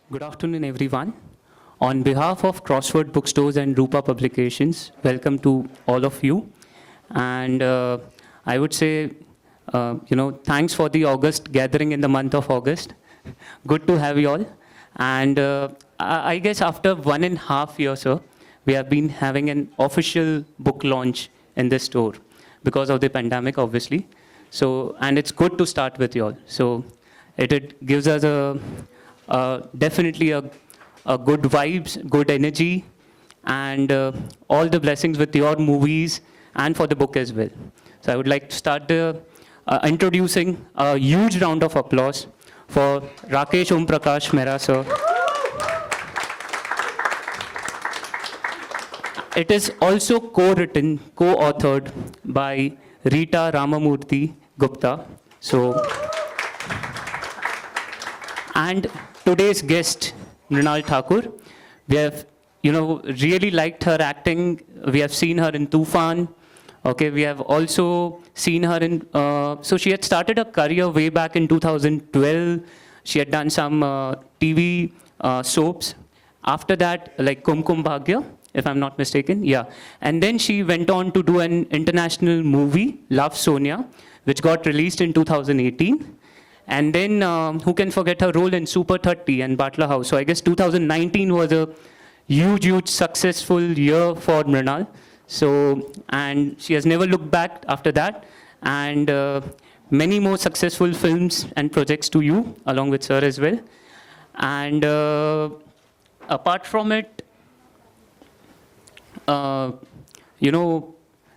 Good afternoon, everyone. On behalf of Crossword Bookstores and Rupa Publications, welcome to all of you. And I would say, thanks for the August gathering in the month of August. Good to have you all. And I guess after 1.5 years, sir, we have been having an official book launch in this store because of the pandemic, obviously. So, and it's good to start with you all. So, it gives us definitely a good vibes, good energy, and all the blessings with your movies and for the book as well. So I would like to start introducing a huge round of applause for Rakesh Om Prakash Mehra sir. It is also co-written, co-authored by Rita Ramamurthy Gupta. So, and today's guest, Mrinal Thakur, we have, really liked her acting. We have seen her in Tufan. Okay, we have also seen her in, so she had started a career way back in 2012. She had done some TV soaps. After that, like Kumkum Bhagya, if I'm not mistaken, yeah. And then she went on to do an international movie, Love Sonia, which got released in 2018. And then, who can forget her role in Super 30 and Batla House? So I guess 2019 was a huge successful year for Mrinal. So, and she has never looked back after that. And many more successful films and projects to you, along with sir as well. And apart from it,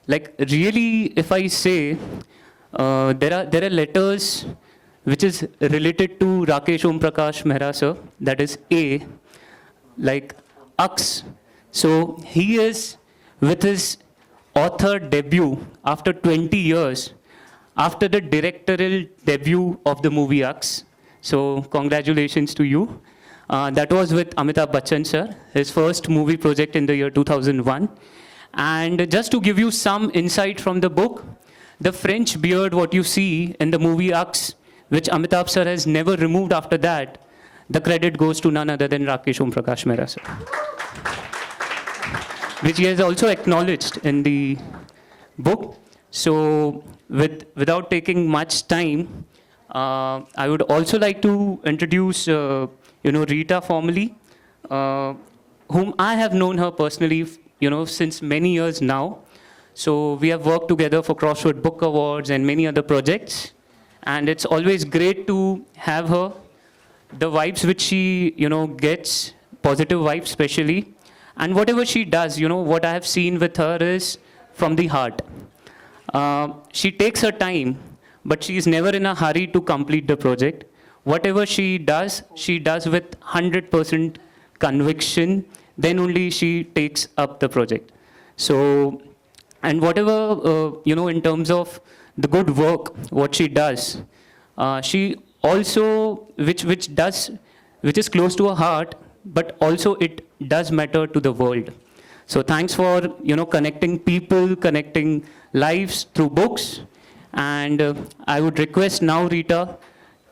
like really, if I say, there are letters which is related to Rakesh Om Prakash Mehra sir, that is A, like Ux. So he is with his author debut after 20 years, after the directorial debut of the movie Ux. So congratulations to you. That was with Amitabh Bachchan sir, his first movie project in the year 2001. And just to give you some insight from the book, the French beard, what you see in the movie Ux, which Amitabh sir has never removed after that, the credit goes to none other than Rakesh Om Prakash Mehra sir, which he has also acknowledged in the book. So without taking much time, I would also like to introduce Rita formally, whom I have known her personally, since many years now. So we have worked together for Crossword Book Awards and many other projects. And it's always great to have her. The vibes which she, gets, positive vibes especially. And whatever she does, what I have seen with her is from the heart. She takes her time, but she is never in a hurry to complete the project. Whatever she does with 100% conviction, then only she takes up the project. So, and whatever, in terms of the good work, what she does, she also, which is close to her heart, but also it does matter to the world. So thanks for, connecting people, connecting lives through books. And I would request now Rita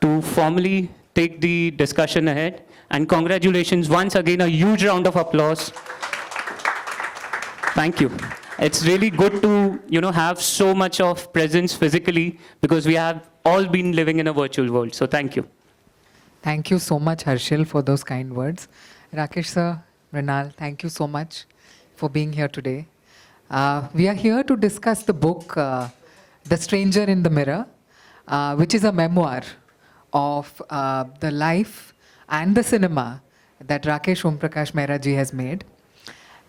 to formally take the discussion ahead. And congratulations, once again, a huge round of applause. Thank you. It's really good to, have so much of presence physically because we have all been living in a virtual world. So thank you. Thank you so much, Harshil, for those kind words. Rakesh sir, Mrinal, thank you so much for being here today. We are here to discuss the book, The Stranger in the Mirror, which is a memoir of the life and the cinema that Rakesh Om Prakash Mehra ji has made.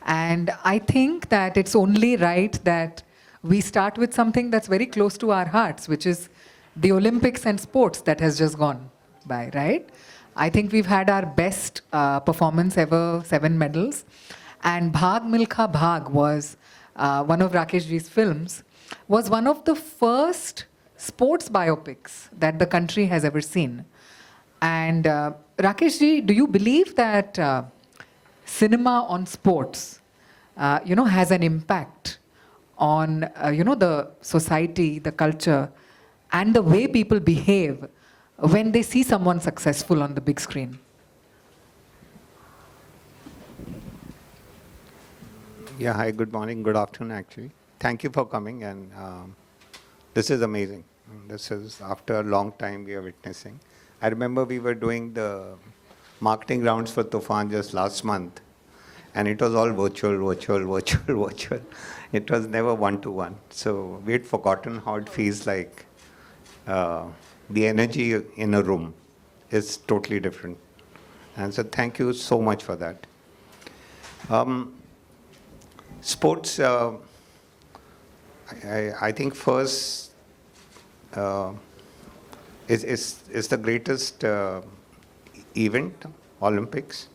And I think that it's only right that we start with something that's very close to our hearts, which is the Olympics and sports that has just gone by, right? I think we've had our best performance ever, 7 medals. And Bhag Milkha Bhag was one of Rakesh ji's films, was one of the first sports biopics that the country has ever seen. And Rakesh ji, do you believe that cinema on sports, has an impact on, the society, the culture, and the way people behave when they see someone successful on the big screen? Yeah, hi, good morning, good afternoon, actually. Thank you for coming, and this is amazing. This is after a long time we are witnessing. I remember we were doing the marketing rounds for Tufan just last month, and it was all virtual. It was never one-to-one. So we had forgotten how it feels like the energy in a room is totally different. And so thank you so much for that. Sports, I think first is the greatest event, Olympics.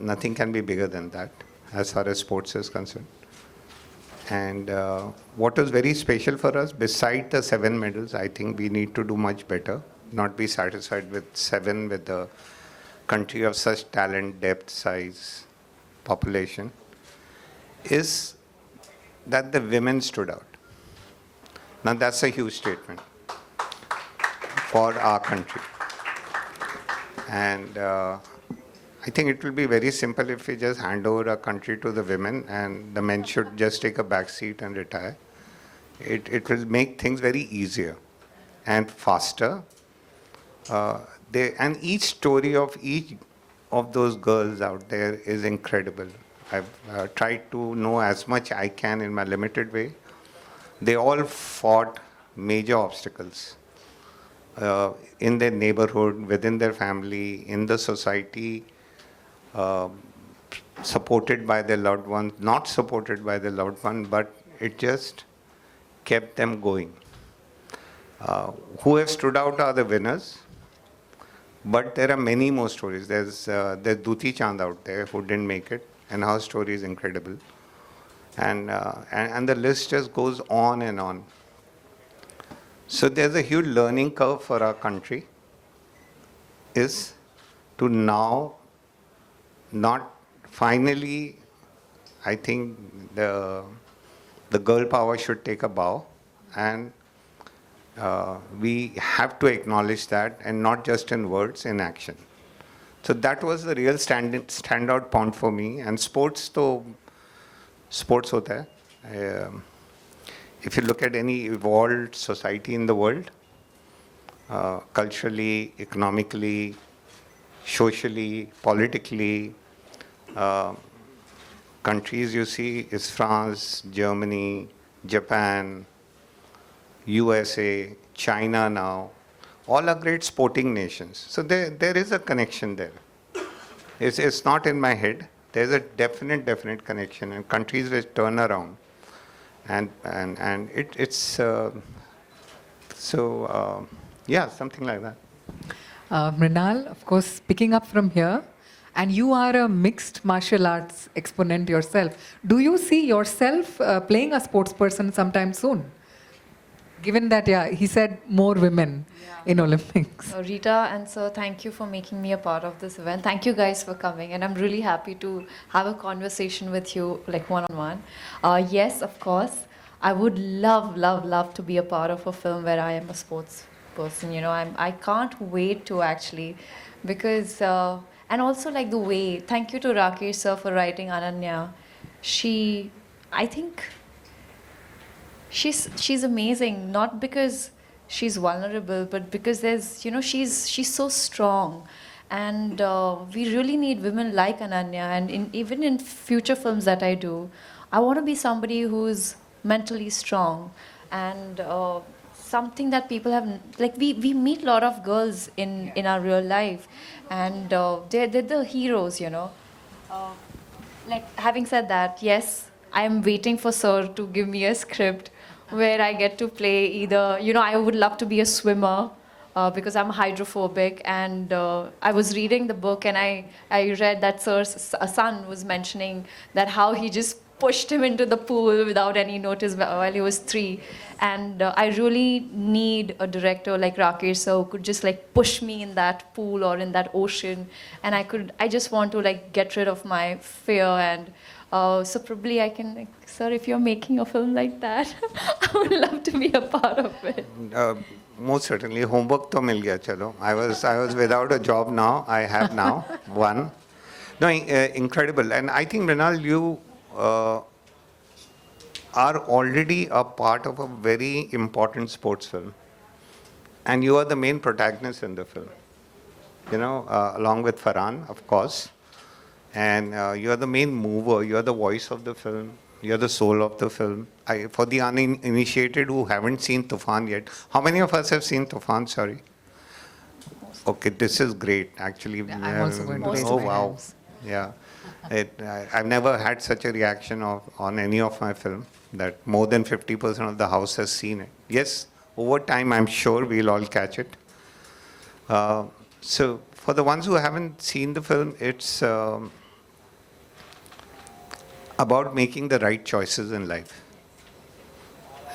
Nothing can be bigger than that as far as sports is concerned. And what was very special for us, beside the 7 medals, I think we need to do much better, not be satisfied with 7 with a country of such talent, depth, size, population, is that the women stood out. Now that's a huge statement for our country. And I think it will be very simple if we just hand over our country to the women and the men should just take a back seat and retire. It will make things very easier and faster. And each story of each of those girls out there is incredible. I've tried to know as much I can in my limited way. They all fought major obstacles in their neighborhood, within their family, in the society, supported by their loved ones, not supported by their loved one, but it just kept them going. Who have stood out are the winners, but there are many more stories. There's Duti Chand out there who didn't make it, and her story is incredible. And the list just goes on and on. So there's a huge learning curve for our country, is to now not finally, I think the girl power should take a bow, and we have to acknowledge that, and not just in words, in action. So that was the real standout point for me. And sports, तो sports होता है. If you look at any evolved society in the world, culturally, economically, socially, politically, countries you see is France, Germany, Japan, USA, China now. All are great sporting nations. So there is a connection there. It's not in my head. There's a definite connection. And countries which turn around. And it's yeah, something like that. Mrinal, of course, picking up from here, and you are a mixed martial arts exponent yourself. Do you see yourself playing a sports person sometime soon? Given that, yeah, he said more women in Olympics. Rita and sir, thank you for making me a part of this event. Thank you guys for coming, and I'm really happy to have a conversation with you, like one-on-one. Yes, of course, I would love to be a part of a film where I am a sports person. You know, I can't wait to actually, because and also like the way. Thank you to Rakesh sir for writing Ananya. I think. She's amazing, not because she's vulnerable, but because there's, you know, she's so strong, and we really need women like Ananya. And even in future films that I do, I want to be somebody who's mentally strong, and something that people have, like we meet a lot of girls in our real life, and they're the heroes, you know. Like having said that, yes, I'm waiting for sir to give me a script where I get to play either, you know, I would love to be a swimmer because I'm hydrophobic, and I was reading the book and I read that sir's son was mentioning that how he just pushed him into the pool without any notice while he was 3. And I really need a director like Rakesh sir who could just like push me in that pool or in that ocean, and I just want to like get rid of my fear. And so probably I can, like, sir, if you're making a film like that, I would love to be a part of it. Most certainly. Homework to mil gaya, chalo. I was without a job now. I have now one. No, incredible. And I think, Mrinal, you are already a part of a very important sports film, and you are the main protagonist in the film. Along with Farhan, of course, and you are the main mover. You are the voice of the film. You are the soul of the film. For the uninitiated who haven't seen Tufan yet, how many of us have seen Tufan? Sorry. Okay, this is great. Actually, I'm also going to raise oh my wow, hands. yeah. I've never had such a reaction on any of my film that more than 50% of the house has seen it. Yes, over time, I'm sure we'll all catch it. So for the ones who haven't seen the film, it's about making the right choices in life.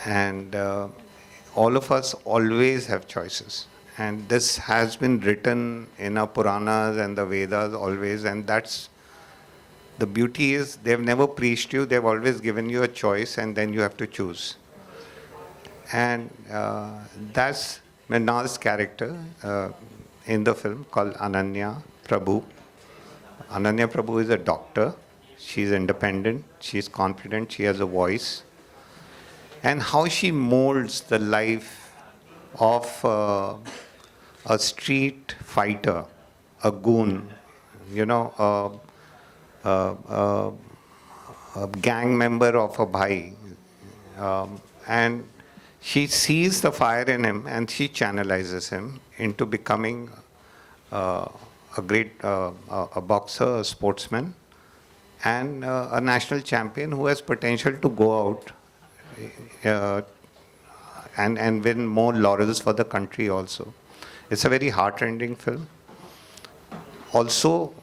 And all of us always have choices. And this has been written in our Puranas and the Vedas always, and that's the beauty is they've never preached you, they've always given you a choice and then you have to choose. And that's Mrinal's character in the film called Ananya Prabhu. Ananya Prabhu is a doctor. She's independent, she's confident, she has a voice. And how she molds the life of a street fighter, a goon, a gang member of a bhai. And she sees the fire in him and she channelizes him into becoming a great a boxer, a sportsman, and a national champion who has potential to go out and win more laurels for the country also. It's a very heart-rending film. Also,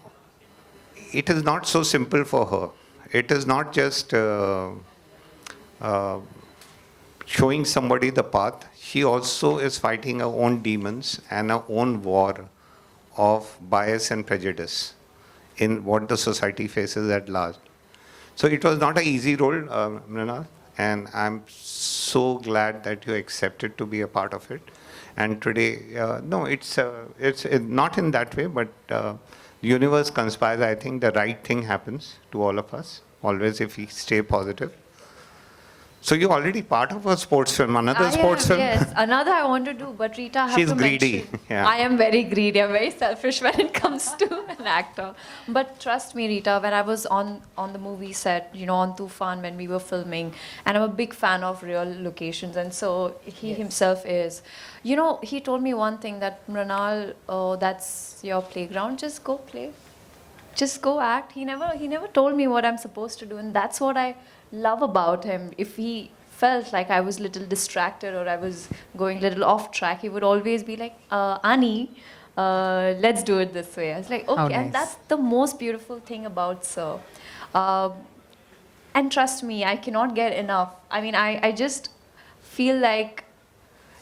it is not so simple for her. It is not just showing somebody the path. She also is fighting her own demons and her own war of bias and prejudice in what the society faces at large. So it was not an easy role, Mrinal, and I'm so glad that you accepted to be a part of it. And today, no, it's not in that way, but the universe conspires. I think the right thing happens to all of us, always if we stay positive. So you're already part of a sports film, another sports film? Yes, another I want to do, but Rita, I have She's to greedy, mention, yeah. I am very greedy. I'm very selfish when it comes to an actor. But trust me, Rita, when I was on the movie set, on Tufan when we were filming, and I'm a big fan of real locations, and so he himself is. He told me one thing that, Mrinal, that's your playground, just go play. Just go act. He never told me what I'm supposed to do, and that's what I love about him. If he felt like I was a little distracted or I was going a little off track, he would always be like, Ani, let's do it this way. I was like, okay. How nice. And that's the most beautiful thing about Sir. And trust me, I cannot get enough. I mean, I just feel like,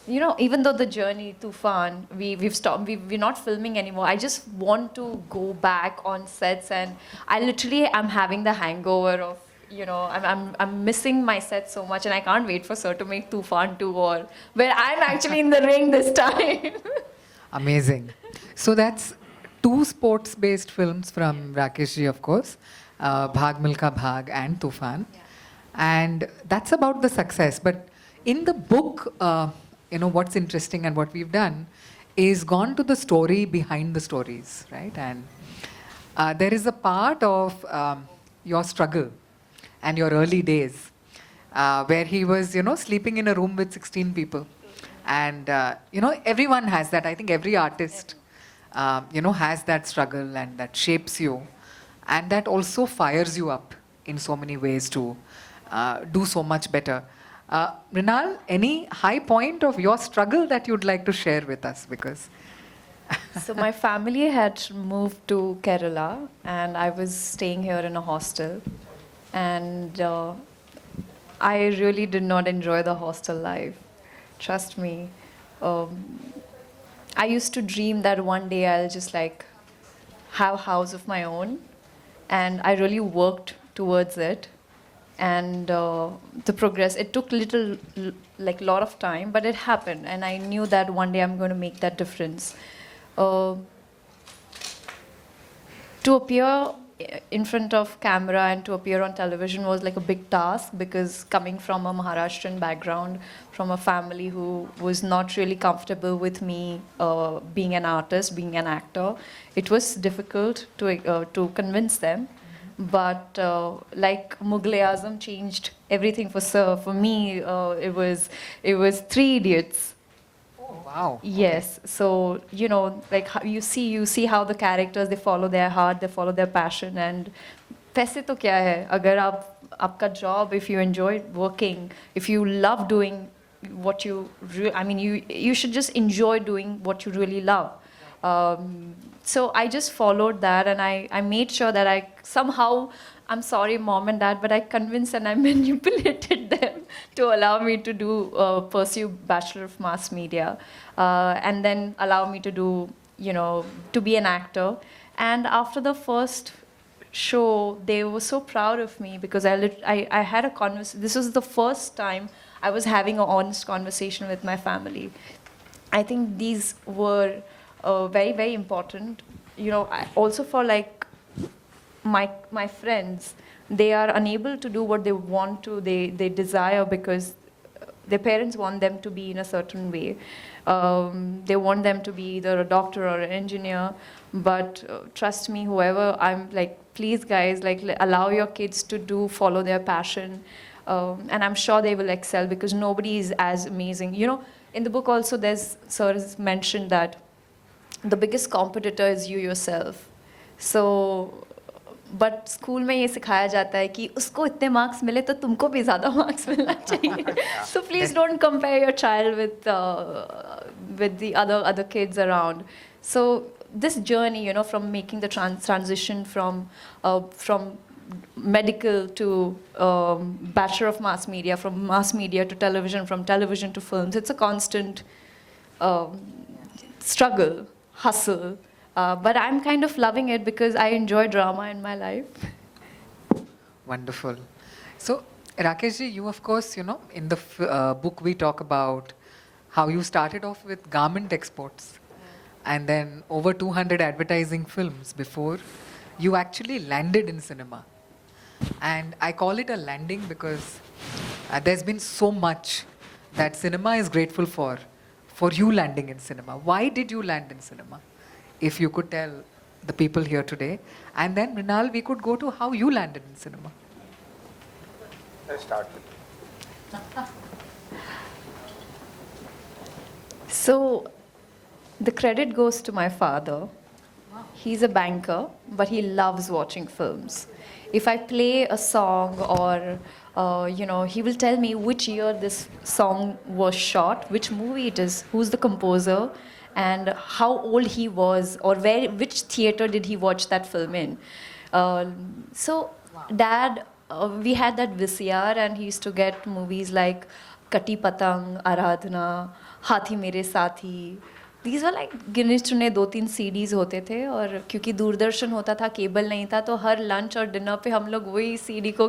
even though the journey Tufan, we've stopped, we're not filming anymore. I just want to go back on sets, and I literally am having the hangover of, I'm missing my set so much, and I can't wait for Sir to make Tufan 2 or where I'm actually in the ring this time. Amazing. So that's 2 sports-based films from Rakesh ji, of course, Bhag Milka Bhag and Tufan. Yeah. And that's about the success. But in the book, what's interesting and what we've done is gone to the story behind the stories, right? And there is a part of your struggle and your early days where he was, sleeping in a room with 16 people. And, everyone has that. I think every artist, has that struggle and that shapes you. And that also fires you up in so many ways to do so much better. Mrinal, any high point of your struggle that you'd like to share with us? Because So my family had moved to Kerala, and I was staying here in a hostel. And I really did not enjoy the hostel life. Trust me. I used to dream that one day I'll just have a house of my own. And I really worked towards it. And the progress, it took lot of time, but it happened. And I knew that one day I'm going to make that difference. To appear in front of camera and to appear on television was like a big task, because coming from a Maharashtrian background, from a family who was not really comfortable with me being an artist, being an actor, it was difficult to convince them. But like Mughal-e-Azam changed everything for Sir. For me, it was Three Idiots. Wow. Yes. So, you know, like you see how the characters, they follow their heart, they follow their passion. And पैसे तो क्या है, अगर आपका job, if you enjoy working, if you love doing what you should just enjoy doing what you really love. So I just followed that, and I made sure that I somehow, I'm sorry, mom and dad, but I convinced and I manipulated them to allow me to pursue Bachelor of Mass Media, and then allow me to to be an actor. And after the first show, they were so proud of me, because I had a conversation. This was the first time I was having an honest conversation with my family. I think these were very, very important. Also for like my friends, they are unable to do what they want to, they desire, because their parents want them to be in a certain way. They want them to be either a doctor or an engineer. But trust me, whoever, I'm like, please guys, like allow your kids to follow their passion. And I'm sure they will excel, because nobody is as amazing. In the book also, Sir has mentioned that the biggest competitor is you yourself. So, but school में ये सिखाया जाता है कि उसको इतने marks मिले तो तुमको भी ज़्यादा marks मिलना चाहिए. So please don't compare your child with the other kids around. So this journey, from making the transition from medical to Bachelor of Mass Media, from mass media to television, from television to films, it's a constant struggle, hustle. But I'm kind of loving it, because I enjoy drama in my life. Wonderful. So, Rakeshji, you of course, in the book we talk about how you started off with garment exports and then over 200 advertising films before you actually landed in cinema. And I call it a landing because there's been so much that cinema is grateful for you landing in cinema. Why did you land in cinema? If you could tell the people here today. And then, Mrinal, we could go to how you landed in cinema. Let's start with So, the credit goes to my father. He's a banker, but he loves watching films. If I play a song or, he will tell me which year this song was shot, which movie it is, who's the composer, and how old he was, or which theater did he watch that film in. So, Dad, we had that VCR, and he used to get movies like Kati Patang, Aradhana, Hathi Mere Sathi. These were like गिने चुने 2-3 CDs होते थे, और क्योंकि दूरदर्शन होता था, cable नहीं था, तो हर लंच और डिनर पे हम लोग वही CD को,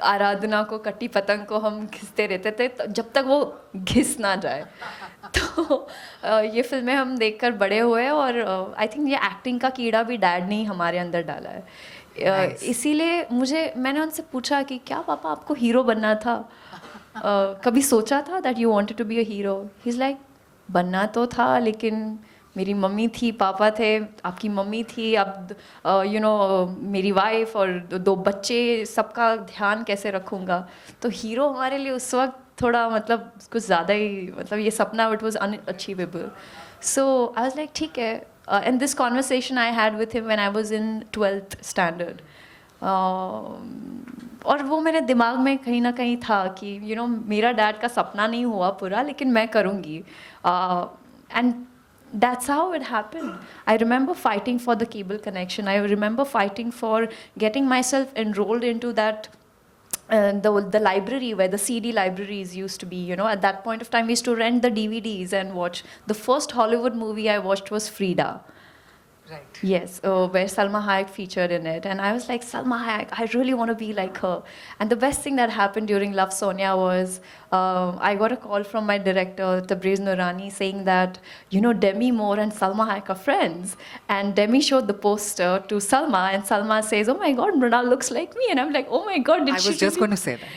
आराधना को, कटी पतंग को हम घिसते रहते थे जब तक वो घिस ना जाए. तो ये फिल्में हम देखकर बड़े हुए, और आई थिंक ये एक्टिंग का कीड़ा भी डैड ने ही हमारे अंदर डाला है. इसीलिए मैंने उनसे पूछा कि क्या पापा आपको हीरो बनना था, कभी सोचा था that you wanted to be a hero. He is like, बनना तो था, लेकिन मेरी मम्मी थी, पापा थे, आपकी मम्मी थी, अब मेरी वाइफ और 2 बच्चे, सबका ध्यान कैसे रखूँगा. तो हीरो हमारे लिए उस वक्त थोड़ा कुछ ज़्यादा ही ये सपना, it was unachievable. So I was like ठीक है. And this conversation I had with him when I was in 12th standard. और वो मेरे दिमाग में कहीं ना कहीं था कि मेरा डैड का सपना नहीं हुआ पूरा, लेकिन मैं करूँगी. And that's how it happened. I remember fighting for the cable connection. I remember fighting for getting myself enrolled into that the library where the CD libraries used to be. At that point of time, we used to rent the DVDs and watch. The first Hollywood movie I watched was Frida. Right. Yes, where Salma Hayek featured in it. And I was like, Salma Hayek, I really want to be like her. And the best thing that happened during Love Sonia was I got a call from my director, Tabriz Noorani, saying that, you know, Demi Moore and Salma Hayek are friends. And Demi showed the poster to Salma, and Salma says, oh my God, Mrinal looks like me. And I'm like, oh my God, did I she was just really- going to say that.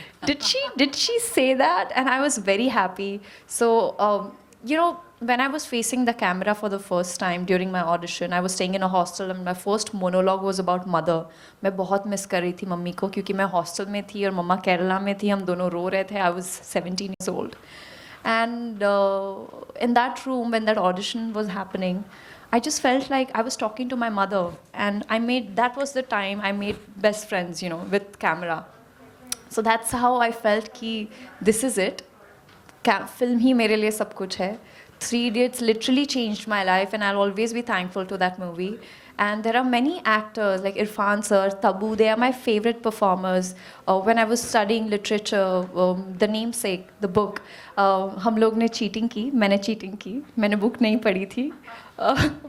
did she say that? And I was very happy. So you know, when I was facing the camera for the first time during my audition, I was staying in a hostel and my first monologue was about mother. मैं बहुत miss कर रही थी mummy को क्योंकि मैं hostel में थी और मम्मा केरला में थी, हम दोनों रो रहे थे. I was 17 years old. And in that room, when that audition was happening, I just felt like I was talking to my mother. And that was the time I made best friends, you know, with camera. So that's how I felt कि this is it. Film ही मेरे लिए सब कुछ है. Three Idiots literally changed my life, and I'll always be thankful to that movie. And there are many actors like Irfan sir, Tabu. They are my favorite performers. When I was studying literature, The Namesake, the book, हम लोग ने cheating की. मैंने cheating की. मैंने book नहीं पढ़ी थी.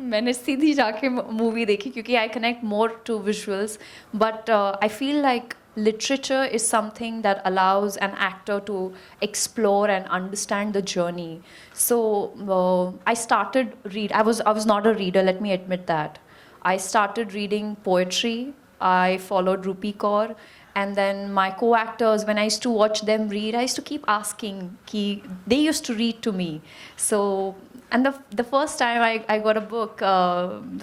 मैंने सीधी जाके movie देखी क्योंकि I connect more to visuals. But I feel like literature is something that allows an actor to explore and understand the journey. So I started read. I was not a reader. Let me admit that. I started reading poetry. I followed Rupi Kaur. And then my co-actors, when I used to watch them read, I used to keep asking. They used to read to me. So, and the first time I got a book,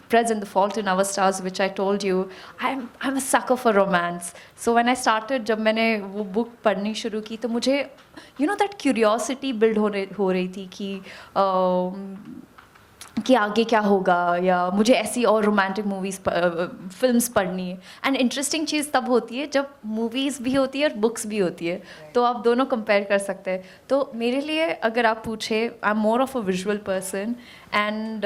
Present, The Fault in Our Stars, which I told you, I'm a sucker for romance. So when I started, जब मैंने वो book पढ़नी शुरू की, तो मुझे, you know, that curiosity build हो रही थी कि आगे क्या होगा, या मुझे ऐसी और रोमांटिक मूवीज़ फिल्म्स पढ़नी है. एंड इंटरेस्टिंग चीज़ तब होती है जब मूवीज़ भी होती है और बुक्स भी होती है, तो आप दोनों कंपेयर कर सकते हैं. तो मेरे लिए अगर आप पूछे, I am more of a visual person, and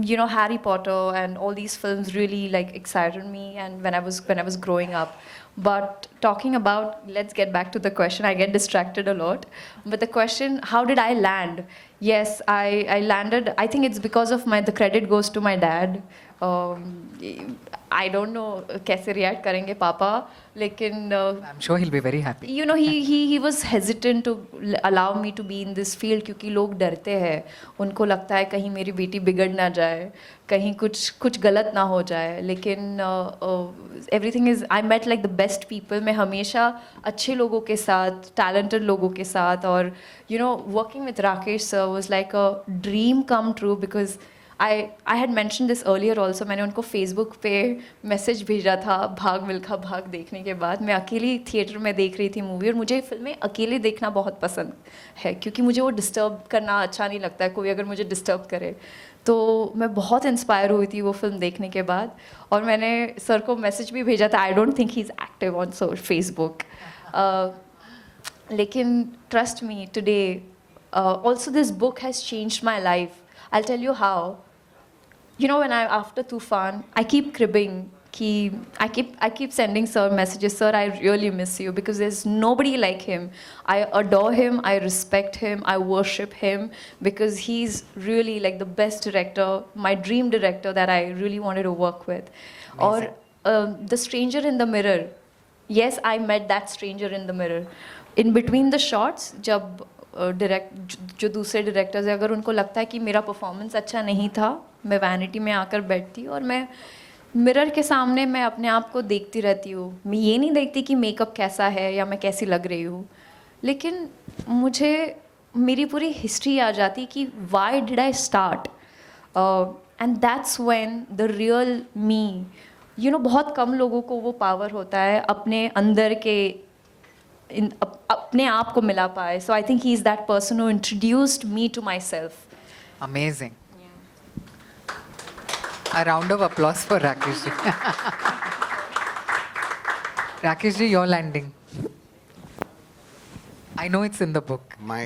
you know, Harry Potter and all these films really like excited me, and when I was growing up. But talking about, let's get back to the question. I get distracted a lot. But the question, how did I land? Yes, I landed. I think it's because of the credit goes to my dad. I don't know कैसे react करेंगे पापा, लेकिन I'm sure he'll be very happy. you know, he was hesitant to allow me to be in this field क्योंकि लोग डरते हैं. उनको लगता है कहीं मेरी बेटी बिगड़ ना जाए, कहीं कुछ गलत ना हो जाए. लेकिन everything is, I met like the best people. मैं हमेशा अच्छे लोगों के साथ, talented लोगों के साथ, और you know, working with Rakesh sir was like a dream come true because I had mentioned this earlier also. मैंने उनको Facebook पे मैसेज भेजा था भाग मिल्खा भाग देखने के बाद. मैं अकेली थिएटर में देख रही थी मूवी, और मुझे फिल्में अकेले देखना बहुत पसंद है क्योंकि मुझे वो डिस्टर्ब करना अच्छा नहीं लगता है, कोई अगर मुझे डिस्टर्ब करे. तो मैं बहुत इंस्पायर हुई थी वो फिल्म देखने के बाद, और मैंने सर को मैसेज भी भेजा था. I don't think he is active on Facebook, लेकिन trust me today also this book has changed my life. I'll tell you how. You know, after Tufan, I keep cribbing. I keep sending sir messages. Sir, I really miss you because there's nobody like him. I adore him. I respect him. I worship him because he's really like the best director, my dream director that I really wanted to work with. Or The Stranger in the Mirror. Yes, I met that stranger in the mirror. In between the shots, जब जो दूसरे directors हैं, अगर उनको लगता है कि मेरा परफॉर्मेंस अच्छा नहीं था, मैं वैनिटी में आकर बैठती और मैं मिरर के सामने मैं अपने आप को देखती रहती हूँ. मैं ये नहीं देखती कि मेकअप कैसा है या मैं कैसी लग रही हूँ, लेकिन मुझे मेरी पूरी हिस्ट्री आ जाती कि why did I start, and that's when the real me, you know, बहुत कम लोगों को वो पावर होता है अपने अंदर के अपने आप को मिला पाए. So I think he is that person who introduced me to myself. Amazing. A round of applause for Rakesh ji. Rakesh ji, your landing. I know it's in the book. My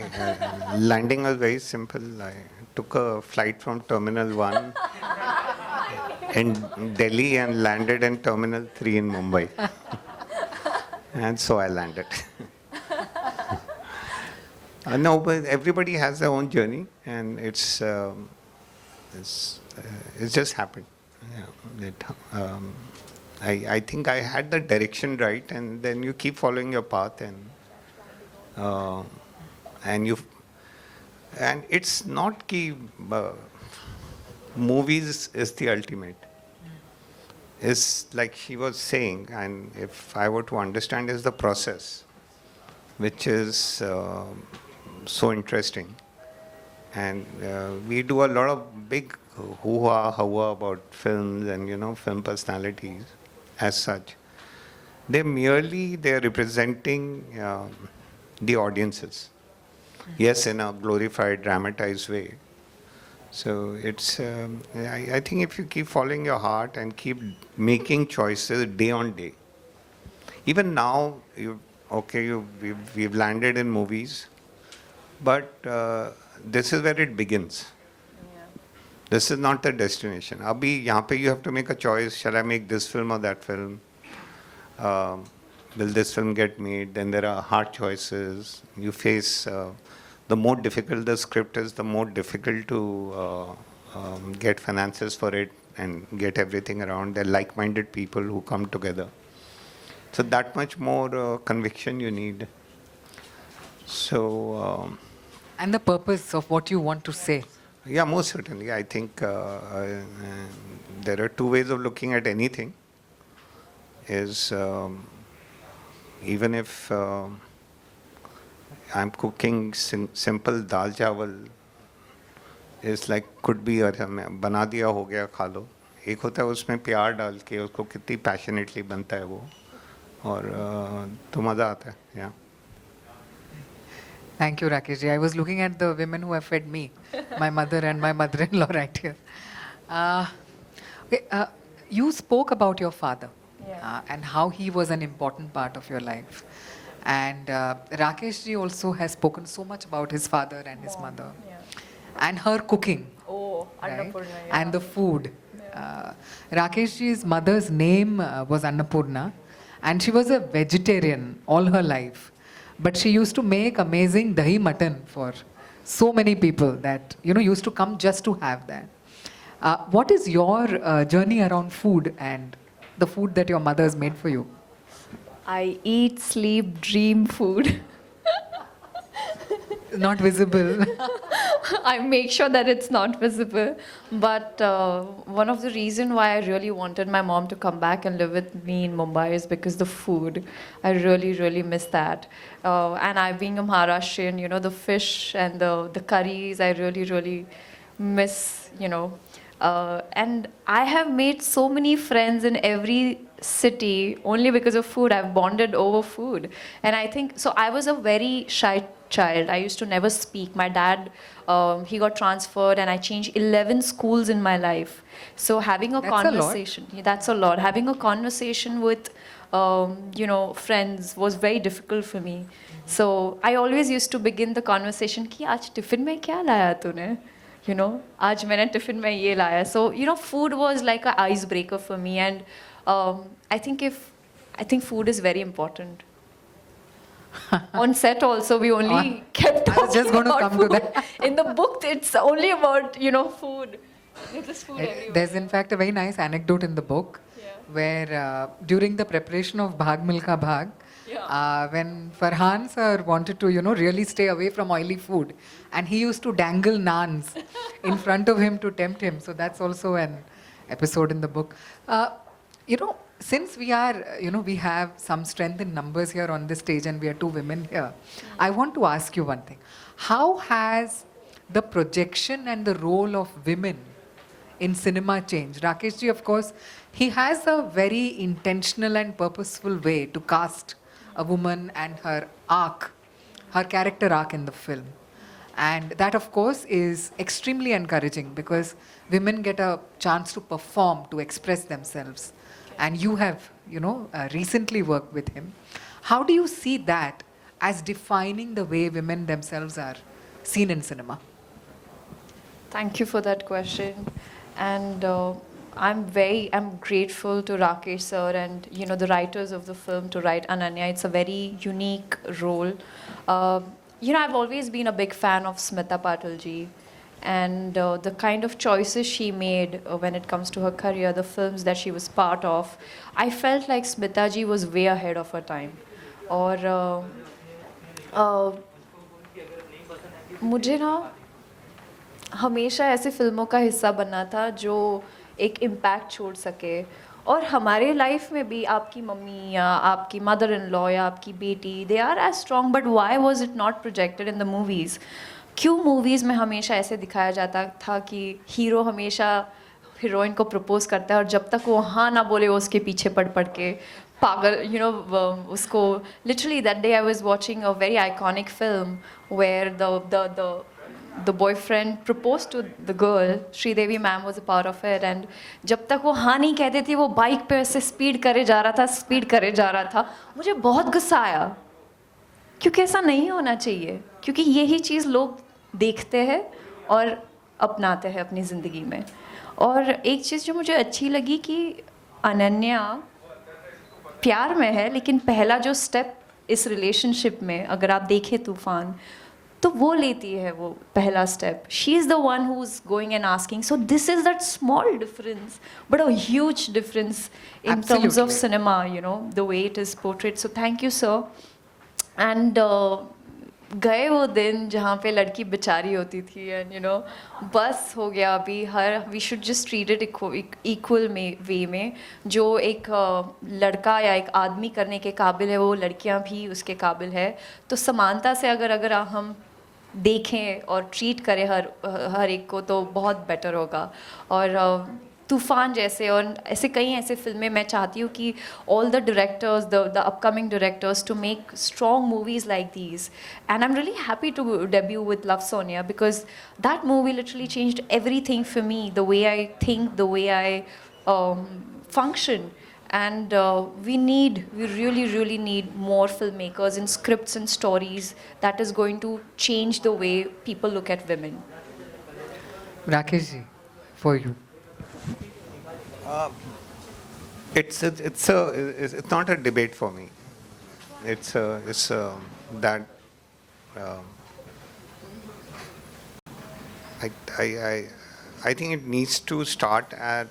landing was very simple. I took a flight from Terminal 1 in Delhi and landed in Terminal 3 in Mumbai. And so I landed. No, but everybody has their own journey, and it's just happened. Yeah, I think I had the direction right, and then you keep following your path, uh, and you and it's not ki movies is the ultimate. It's like she was saying, and if I were to understand, is the process, which is so interesting. And we do a lot of big hoo-ha, hawa about films and, film personalities as such. They're representing the audiences. Yes, in a glorified, dramatized way. So it's, I think if you keep following your heart and keep making choices day on day, even now, we've landed in movies, but this is where it begins. This is not the destination. Abhi, yahan pe you have to make a choice. Shall I make this film or that film? Will this film get made? Then there are hard choices. You face, the more difficult the script is, the more difficult to get finances for it and get everything around. They're like-minded people who come together. So that much more conviction you need. So... And the purpose of what you want to say. yeah, most certainly. I think there are two ways of looking at anything. Is even if I'm cooking simple dal chawal, is like could be बना दिया हो गया खा लो. एक होता है उसमें प्यार डाल के उसको कितनी passionately बनता है वो, और तो मज़ा आता है. Yeah. Thank you, Rakesh ji. I was looking at the women who have fed me, my mother and my mother-in-law right here. You spoke about your father and how he was an important part of your life. And Rakesh ji also has spoken so much about his father and his mother and her cooking. Oh, Right? Annapurna, And the food. Rakesh ji's mother's name was Annapurna, and she was a vegetarian all her life. But she used to make amazing dahi mutton for so many people that used to come just to have that. What is your journey around food and the food that your mother has made for you? I eat, sleep, dream food. Not visible. I make sure that it's not visible. But one of the reasons why I really wanted my mom to come back and live with me in Mumbai is because the food. I really, really miss that. And I, being a Maharashtrian, the fish and the curries, I really, really miss, and I have made so many friends in every city only because of food. I've bonded over food. And I think, so I was a very shy child. I used to never speak. My dad, he got transferred and I changed 11 schools in my life. So having a That's a lot. conversation, that's a lot. Having a conversation with, friends was very difficult for me. So I always used to begin the conversation, ki aaj tiffin mein kya laya tune? आज मैंने tiffin में ये लाया. So, food was like an icebreaker for me. And I think food is very important. On set also, we only kept I was just talking going to about come to food. that. In the book, it's only about, food. There's just food everywhere. There's in fact a very nice anecdote in the book where during the preparation of Bhag Milka Bhag, when Farhan sir wanted to, really stay away from oily food, and he used to dangle naans in front of him to tempt him. So that's also an episode in the book. Since we are, we have some strength in numbers here on this stage and we are two women here, I want to ask you one thing. How has the projection and the role of women in cinema changed? Rakesh ji, of course, he has a very intentional and purposeful way to cast a woman and her arc, her character arc in the film. And that, of course, is extremely encouraging because women get a chance to perform, to express themselves. And you have, recently worked with him. How do you see that as defining the way women themselves are seen in cinema? Thank you for that question. And I'm grateful to Rakesh sir and the writers of the film to write Ananya. It's a very unique role. I've always been a big fan of Smita Patil ji, and the kind of choices she made when it comes to her career, the films that she was part of, I felt like Smita ji was way ahead of her time. और मुझे ना हमेशा ऐसे फिल्मों का हिस्सा बनना था जो एक इम्पैक्ट छोड़ सके, और हमारे लाइफ में भी आपकी मम्मी या आपकी मदर इन लॉ या आपकी बेटी, they are as strong, but why was it not projected in the movies? क्यों मूवीज़ में हमेशा ऐसे दिखाया जाता था कि हीरो हमेशा हीरोइन को प्रपोज करता है और जब तक वो हाँ ना बोले वो उसके पीछे पड़ पड़ के पागल, उसको literally that day I was watching a very iconic film where the boyfriend proposed to the girl. Sridevi ma'am was a part of it, and जब तक वो हाँ नहीं कहती थी वो बाइक पे ऐसे स्पीड करे जा रहा था. मुझे बहुत गुस्सा आया, क्योंकि ऐसा नहीं होना चाहिए, क्योंकि यही चीज़ लोग देखते हैं और अपनाते हैं अपनी ज़िंदगी में. और एक चीज़ जो मुझे अच्छी लगी कि अनन्या प्यार में है, लेकिन पहला जो स्टेप इस रिलेशनशिप में अगर आप देखें तूफान, तो वो लेती है वो पहला step. She is the one who is going and asking. So this is that small difference but a huge difference in terms of cinema, the way it is portrait. So thank you sir. And गए वो दिन जहाँ पे लड़की बेचारी होती थी, and बस हो गया अभी. We should just treat it equal way में. जो एक लड़का या एक आदमी करने के काबिल है, वो लड़कियाँ भी उसके काबिल है. तो समानता से अगर हम देखें और ट्रीट करें हर एक को, तो बहुत बेटर होगा. और तूफान जैसे और ऐसे कई ऐसे फिल्में मैं चाहती हूँ कि all the directors, the upcoming directors to make strong movies like these. And I am really happy to debut with love Sonia, because that movie literally changed everything for me, the way I think, the way I function. And we really need more filmmakers and scripts and stories that is going to change the way people look at women. Rakesh ji, for you. It's not a debate for me. It's that I think it needs to start at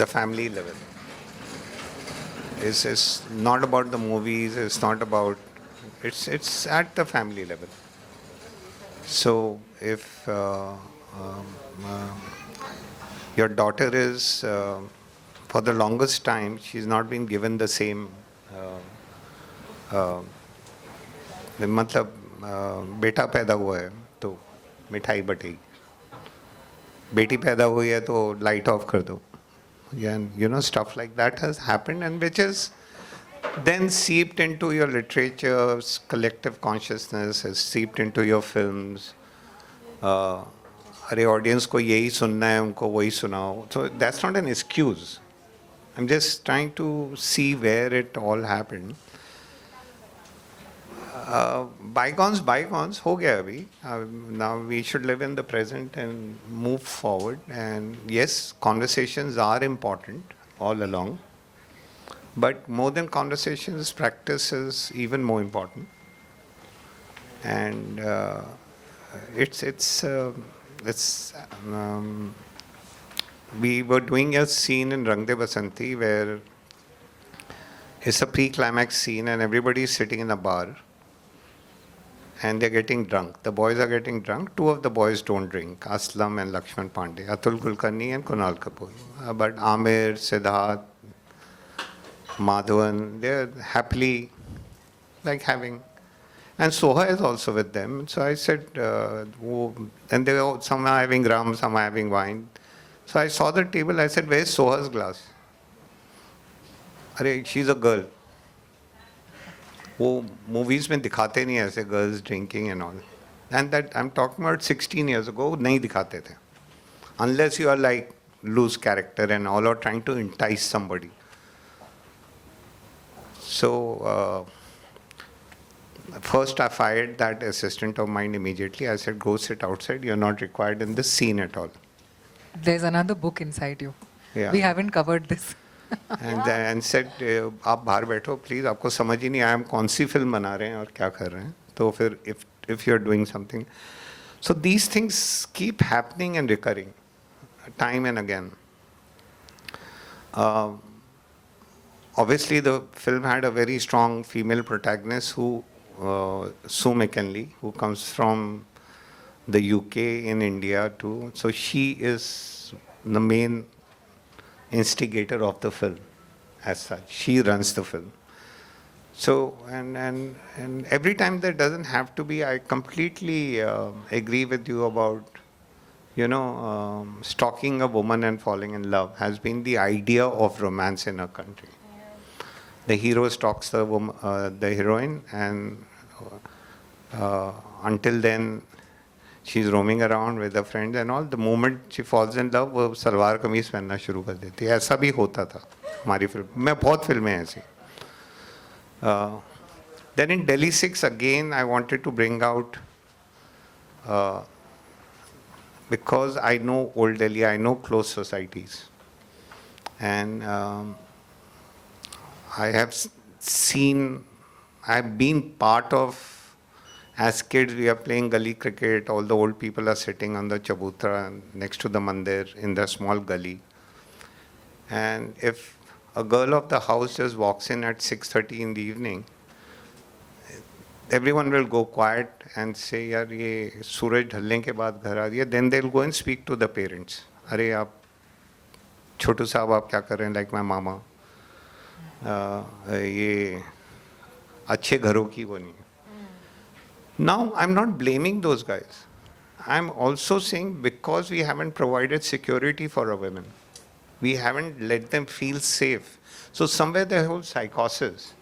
the family level. It's not about the movies. It's not about. It's at the family level. So if your daughter is, for the longest time, she's not been given the same. मतलब बेटा पैदा हुआ है तो मिठाई बटेगी, बेटी पैदा हुई है तो लाइट ऑफ कर दो. And stuff like that has happened, and which is then seeped into your literature's collective consciousness, has seeped into your films. अरे ऑडियंस को यही सुनना है, उनको वही सुनाओ. So that's not an excuse. I'm just trying to see where it all happened. Bygones हो गया अभी. Now we should live in the present and move forward. And yes, conversations are important all along. But more than conversations, practice is even more important. And we were doing a scene in Rang De Basanti where it's a pre-climax scene and everybody is sitting in a bar and they're getting drunk. The boys are getting drunk. Two of the boys don't drink, Aslam and Lakshman Pandey, Atul Kulkarni and Kunal Kapoor. But Amir, Siddharth, Madhavan, they're happily having. And Soha is also with them. So I said, and they were, some are having rum, some are having wine. So I saw the table, I said, where's Soha's glass? Arey, she's a girl. वो movies में दिखाते नहीं ऐसे girls drinking and all. And that I'm talking about 16 years ago, नहीं दिखाते थे. Unless you are like loose character and all, or trying to entice somebody. So first I fired that assistant of mine immediately. I said, go sit outside. You're not required in this scene at all. There's another book inside you. Yeah. We haven't covered this. and said, आप बाहर बैठो please, आपको समझ ही नहीं आया हम कौन सी film बना रहे हैं और क्या कर रहे हैं. तो फिर if you're doing something, So these things keep happening and recurring time and again. Uh, Obviously, the film had a very strong female protagonist who, Sue McKinley, who comes from the UK in India too. So she is the main instigator of the film as such. She runs the film. So, and every time there doesn't have to be, I completely agree with you about, stalking a woman and falling in love has been the idea of romance in our country. The hero stalks the woman, the heroine, and until then, she's roaming around with her friends and all. The moment she falls in love, वो सलवार कमीज पहनना शुरू कर देती है. ऐसा भी होता था हमारी फिल्म में, बहुत फिल्में हैं ऐसी. Then in Delhi 6 again, I wanted to bring out, because I know old Delhi, I know close societies, and I have seen, I've been part of. As kids, we are playing gully cricket. All the old people are sitting on the chabutra next to the mandir in the small gully. And if a girl of the house just walks in at 6:30 in the evening, everyone will go quiet and say, "Yaar, ye suraj dhalne ke baad ghar aa rahi hai." Then they'll go and speak to the parents. "Arey, aap, chotu sahab, aap kya kar rahe hain?" Like my mama. Ye अच्छे घरों की वो नहीं. Now, I'm not blaming those guys. I'm also saying because we haven't provided security for our women, we haven't let them feel safe. So somewhere the whole psychosis.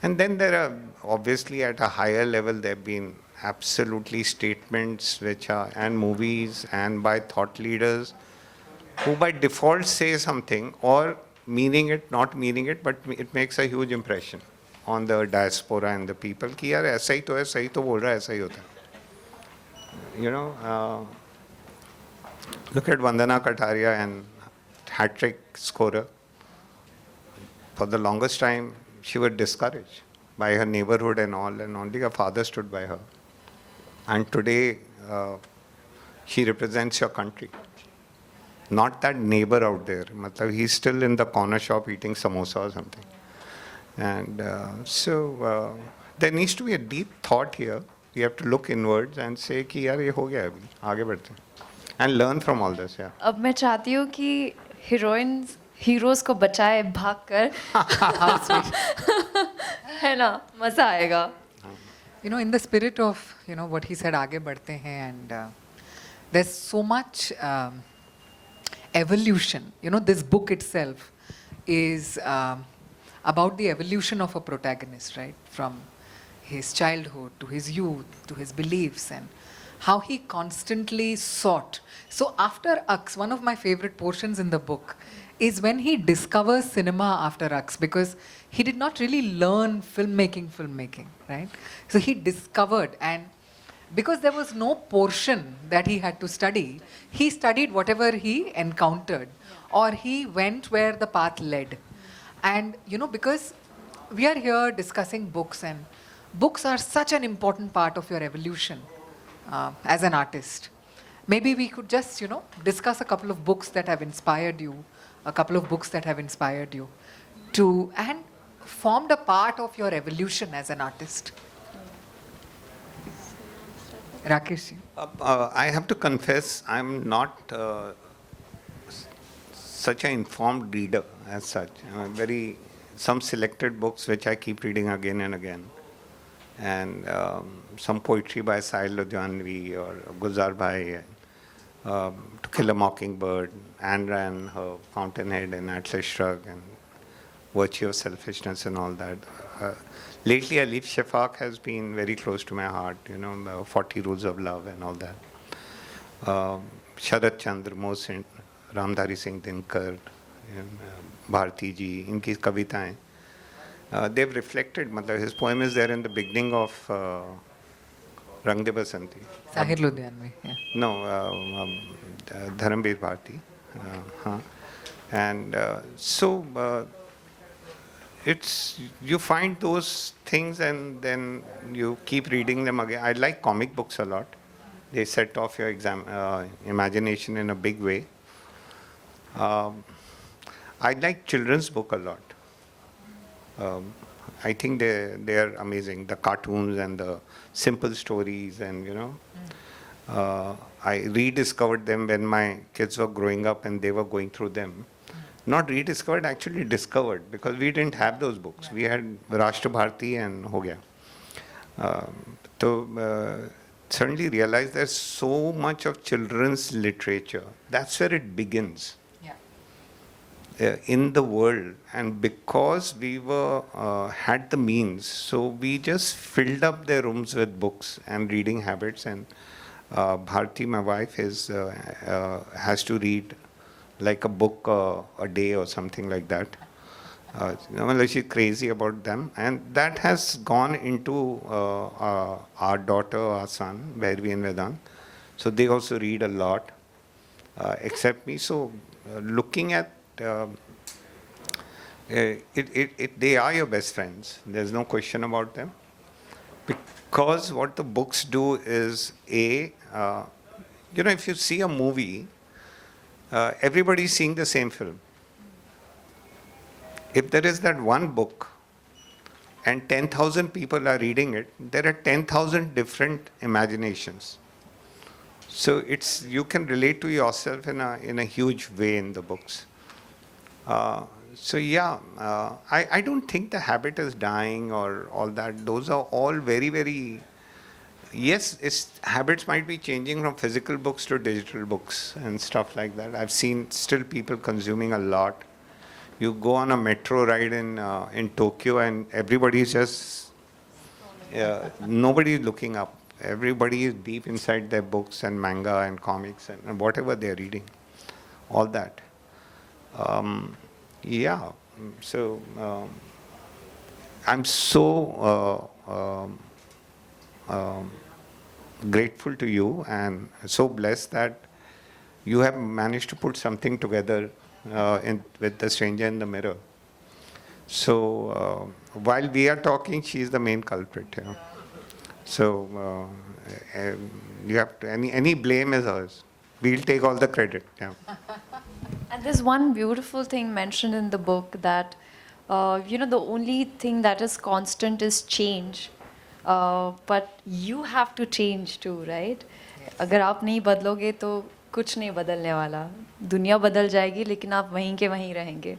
And then there are, obviously at a higher level, there have been absolutely statements which are, and movies and by thought leaders who by default say something or meaning it, not meaning it, but it makes a huge impression on the diaspora and the people कि यार ऐसा ही तो है, सही तो बोल रहा है, ऐसा ही होता है. Look at Vandana Kataria and hat-trick scorer. For the longest time, she was discouraged by her neighborhood and all, and only her father stood by her. And today, she represents your country. Not that neighbor out there. Matlab, he's still in the corner shop eating samosa or something. And so there needs to be a deep thought here. You have to look inwards and say कि यार ये हो गया अभी, आगे बढ़ते हैं. And learn from all this, yeah. अब मैं चाहती हूँ कि heroines heroes को बचाए भाग कर. है ना, मजा आएगा. In the spirit of, what he said, आगे बढ़ते हैं, and there's so much evolution. This book itself is about the evolution of a protagonist, right? From his childhood to his youth to his beliefs and how he constantly sought. So after Aks, one of my favorite portions in the book is when he discovers cinema after Aks, because he did not really learn filmmaking, right? So he discovered, and because there was no portion that he had to study, he studied whatever he encountered, or he went where the path led. And, because we are here discussing books, and books are such an important part of your evolution as an artist. Maybe we could just, discuss a couple of books that have inspired you, and formed a part of your evolution as an artist. Rakesh ji. I have to confess, I'm not such an informed reader as such. Some selected books which I keep reading again and again. And some poetry by Sahil Ludhianvi or Gulzar Bhai, To Kill a Mockingbird, Ayn Rand, her Fountainhead and Atlas Shrugged, and Virtue of Selfishness and all that. Lately, Alif Shafaq has been very close to my heart, 40 Rules of Love and all that. Sharat Chandra, Mohsin, Ramdhari Singh Dinkar, Bharti ji, inki kavitaएं. They've reflected, his poem is there in the beginning of Rang De Basanti. Sahir Ludhianvi, yeah. No, Dharamveer Bharti. And so it's, you find those things and then you keep reading them again. I like comic books a lot. They set off your imagination in a big way. I like children's book a lot. I think they're amazing. The cartoons and the simple stories, and I rediscovered them when my kids were growing up and they were going through them. Not rediscovered, actually discovered, because we didn't have those books. We had Rashtra Bharati and ho gaya. So suddenly realized there's so much of children's literature. That's where it begins. In the world, and because we had the means, so we just filled up their rooms with books and reading habits. And Bharti, my wife, has to read like a book a day or something like that. She's crazy about them, and that has gone into our daughter, our son, Bhairavi and Vedant. So they also read a lot, except me. So looking at they are your best friends. There's no question about them. Because what the books do is, if you see a movie, everybody's seeing the same film. If there is that one book and 10,000 people are reading it, there are 10,000 different imaginations. So you can relate to yourself in a huge way in the books. I don't think the habit is dying or all that. Those are all very, very, yes, habits might be changing from physical books to digital books and stuff like that. I've seen still people consuming a lot. You go on a metro ride in Tokyo and everybody's just, nobody is looking up. Everybody is deep inside their books and manga and comics and whatever they're reading. All that. So I'm so grateful to you and so blessed that you have managed to put something together with The Stranger in the Mirror. So while we are talking, she is the main culprit. So you have to, any blame is hers. We'll take all the credit. Yeah. And there's one beautiful thing mentioned in the book that, the only thing that is constant is change. But you have to change too, right? अगर आप नहीं बदलोगे तो कुछ नहीं बदलने वाला. दुनिया बदल जाएगी लेकिन आप वहीं के वहीं रहेंगे.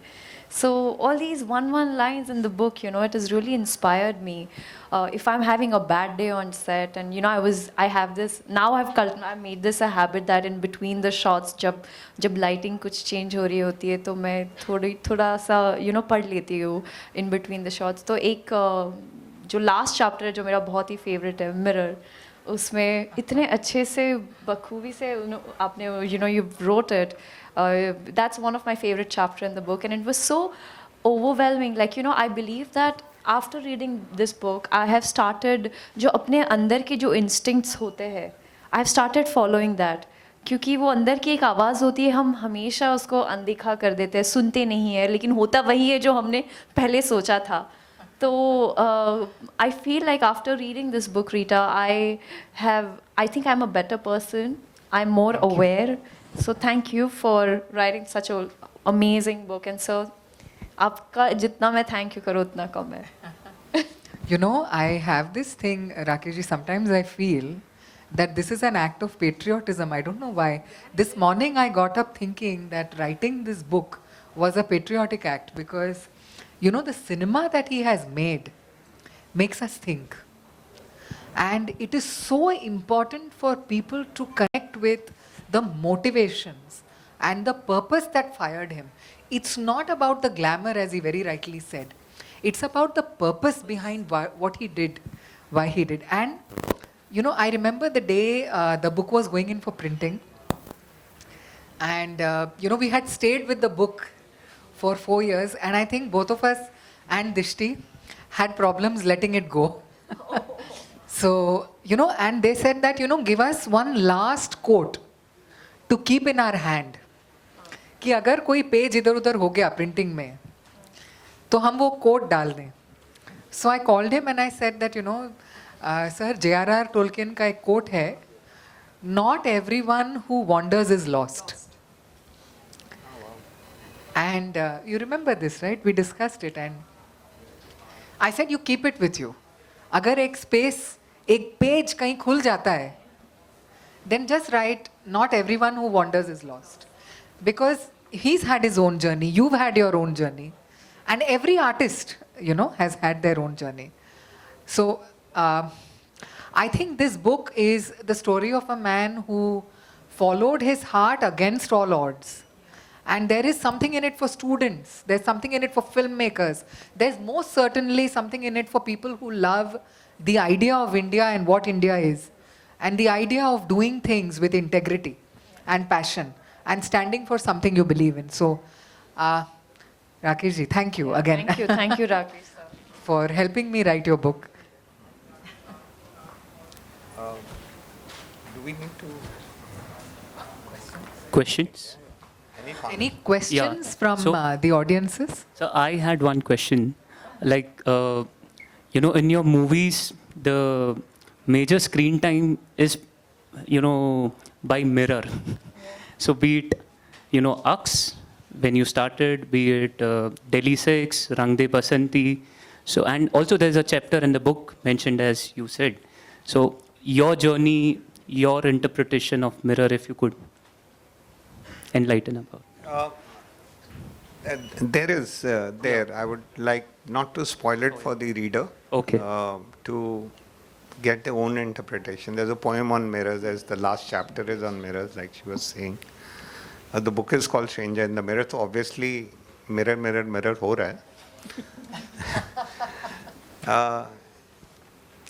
So all these one lines in the book, it has really inspired me. If I'm having a bad day on set, and I have this now. I've made this a habit that in between the shots, जब lighting कुछ change हो रही होती है, तो मैं थोड़ा सा पढ़ लेती हूँ in between the shots. तो एक जो last chapter है जो मेरा बहुत ही favorite है, Mirror. उसमें इतने अच्छे से बखूबी से आपने you wrote it. That's one of my favorite chapter in the book, and it was so overwhelming. I believe that after reading this book, I have started जो अपने अंदर के जो instincts होते हैं, I have started following that. क्योंकि वो अंदर की एक आवाज़ होती है, हम हमेशा उसको अनदेखा कर देते हैं, सुनते नहीं है, लेकिन होता वही है जो हमने पहले सोचा था. So I feel like after reading this book, Rita, I think I'm a better person. I'm more aware. So thank you for writing such an amazing book. And so, आपका जितना मैं thank you करूँ उतना कम है. I have this thing, Rakeshji, sometimes I feel that this is an act of patriotism. I don't know why. This morning I got up thinking that writing this book was a patriotic act because, the cinema that he has made makes us think. And it is so important for people to connect with the motivations and the purpose that fired him. It's not about the glamour, as he very rightly said. It's about the purpose behind what he did, why he did. And, I remember the day the book was going in for printing. And, we had stayed with the book for 4 years. And I think both of us and Dishti had problems letting it go. So, and they said that, give us one last quote to keep in our hand. कि अगर कोई page इधर उधर हो गया printing में तो हम वो कोट डाल दें. So I called him and I said that, sir, J.R.R. Tolkien का एक कोट है, not everyone who wanders is lost. And you remember this, right? We discussed it, and I said you keep it with you. अगर एक space, एक page कहीं खुल जाता है, then just write, not everyone who wanders is lost. Because he's had his own journey, you've had your own journey, and every artist, has had their own journey. So I think this book is the story of a man who followed his heart against all odds. And there is something in it for students. There's something in it for filmmakers. There's most certainly something in it for people who love the idea of India and what India is. And the idea of doing things with integrity and passion and standing for something you believe in. So, Rakeshji, thank you again. Thank you, Rakesh sir. For helping me write your book. Do we need to... Questions? Any questions from So- the audiences? So I had one question. Like, in your movies, the major screen time is, by mirror. So be it, Ux, when you started, be it Delhi 6, Rang De Basanti. So, and also there's a chapter in the book mentioned as you said. So your journey, your interpretation of mirror, if you could enlighten about. There is, I would like not to spoil it for the reader. Okay. To get their own interpretation. There's a poem on mirrors. There's the last chapter is on mirrors, like she was saying. The book is called Stranger in the Mirror. So obviously, mirror, mirror, mirror हो रहा है.